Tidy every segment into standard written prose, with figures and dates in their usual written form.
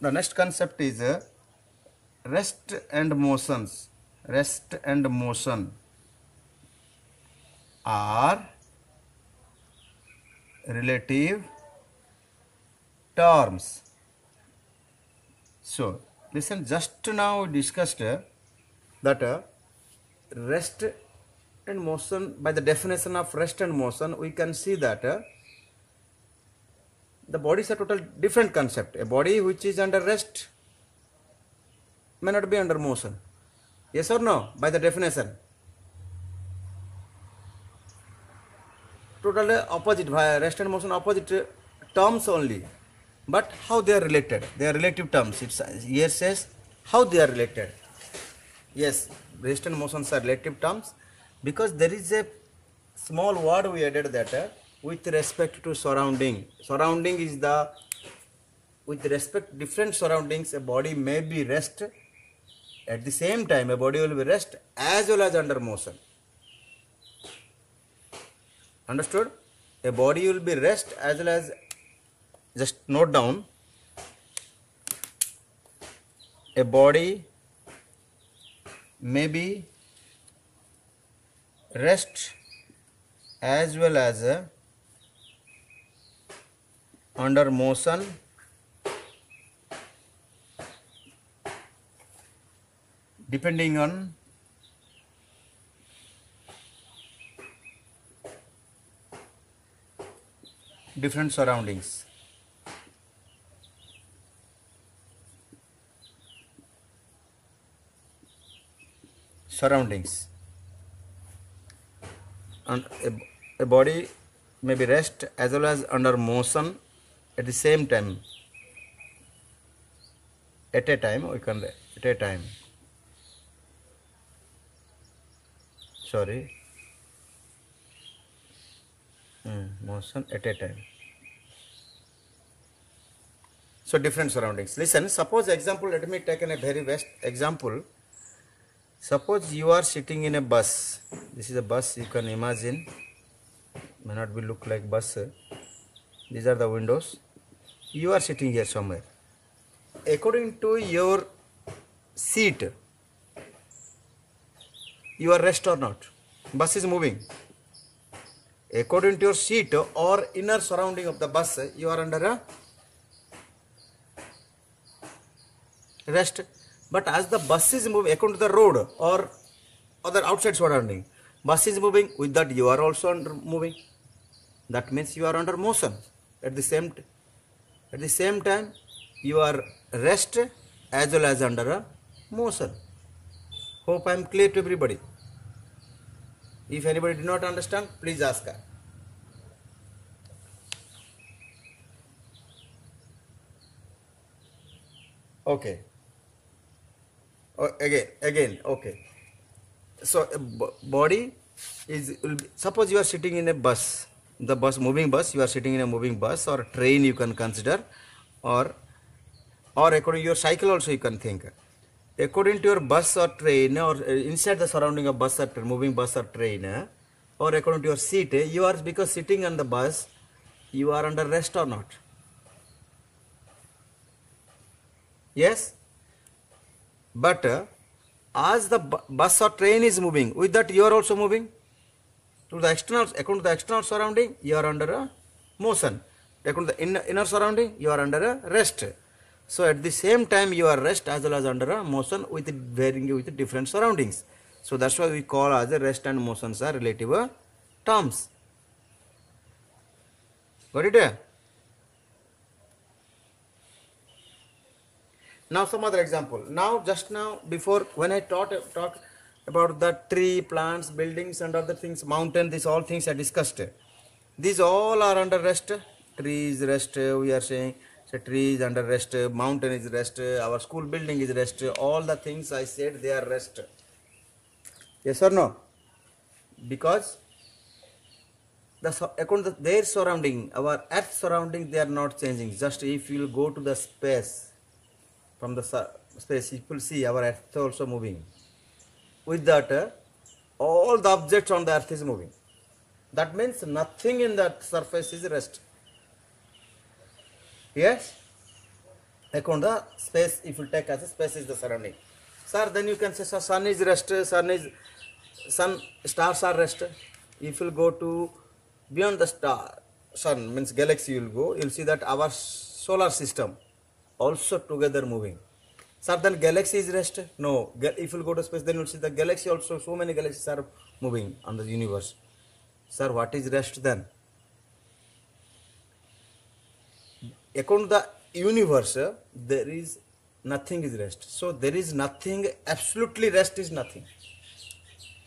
The next concept is rest and motions. Rest and motion are relative terms. So, listen, just now we discussed that rest and motion, by the definition of rest and motion, we can see that the body is a total different concept. A body which is under rest may not be under motion. Yes or no? By the definition. Totally opposite, rest and motion opposite terms only. But how they are related? They are relative terms. It's here says how they are related. Yes, rest and motions are relative terms because there is a small word we added that with respect to surrounding. Surrounding is the, with respect different surroundings, a body may be rest. At the same time, a body will be rest as well as under motion. Understood? A body will be rest as well as, just note down, a body may be rest as well as under motion depending on different surroundings. And a body may be rest as well as under motion at the same time. At a time, we can, at a time. Sorry. Motion at a time. So different surroundings. Listen, suppose example, let me take a very best example. Suppose you are sitting in a bus. This is a bus, you can imagine. May not be look like bus. These are the windows. You are sitting here somewhere. According to your seat, you are rest or not? Bus is moving. According to your seat or inner surrounding of the bus, you are under a rest. But as the bus is moving according to the road or other outside surrounding, bus is moving, with that you are also under moving. That means you are under motion. At the same time, you are rest as well as under a motion. Hope I am clear to everybody. If anybody did not understand, please ask her. Okay. Again, okay. So a body is, suppose you are sitting in a bus, the bus, moving bus, you are sitting in a moving bus or train you can consider, or according to your cycle also you can think. According to your bus or train or inside the surrounding of bus or moving bus or train, or according to your seat, you are, because sitting on the bus, you are under rest or not? Yes? But as the bus or train is moving, with that you are also moving. To the external, according to the external surrounding, you are under a motion. According to the inner surrounding, you are under a rest. So at the same time, you are rest as well as under a motion with varying with different surroundings. So that's why we call as a rest and motions are relative terms. Got it? Now some other example. Now just now before when I talk about the tree, plants, buildings and other things, mountain, these all things I discussed. These all are under rest. Trees rest, we are saying. So tree is under rest, mountain is rest, our school building is rest. All the things I said, they are rest. Yes or no? Because according to their surrounding, our earth surrounding, they are not changing. Just if you will go to the space, from the space, you will see our earth also moving. With that, all the objects on the earth is moving. That means nothing in that surface is rest. Yes? account the space, if you take as a space is the surrounding. Sir, then you can say, sir, sun is rest, stars are rest. If you go to beyond the sun means galaxy, you will go, you will see that our solar system also together moving. Sir, then galaxy is rest? No. If you go to space, then you will see the galaxy also, so many galaxies are moving on the universe. Sir, what is rest then? According to the universe, there is nothing is rest. So there is nothing, absolutely rest is nothing.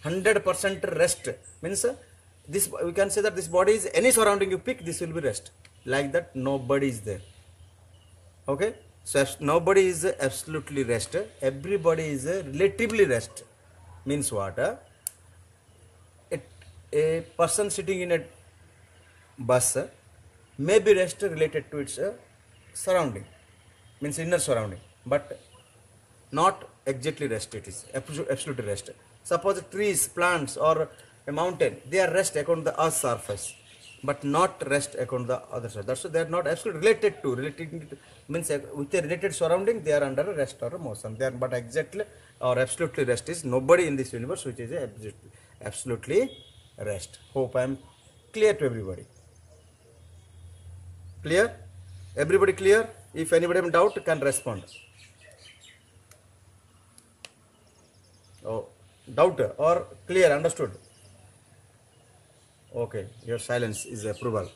100% rest means this, we can say that this body is any surrounding you pick, this will be rest. Like that, nobody is there. Okay, so nobody is absolutely rest. Everybody is relatively rest. Means what? A person sitting in a bus may be rest related to its surrounding, means inner surrounding, but not exactly rest. It is absolutely rest. Suppose trees, plants, or a mountain, they are rest according to the earth's surface, but not rest according to the other side. That's why they are not absolutely related to means with a related surrounding, they are under a rest or a motion. They are but exactly or absolutely rest is nobody in this universe which is absolutely rest. Hope I am clear to everybody. Clear? Everybody clear? If anybody have doubt, can respond. Oh, doubt or clear, understood? Okay, your silence is approval.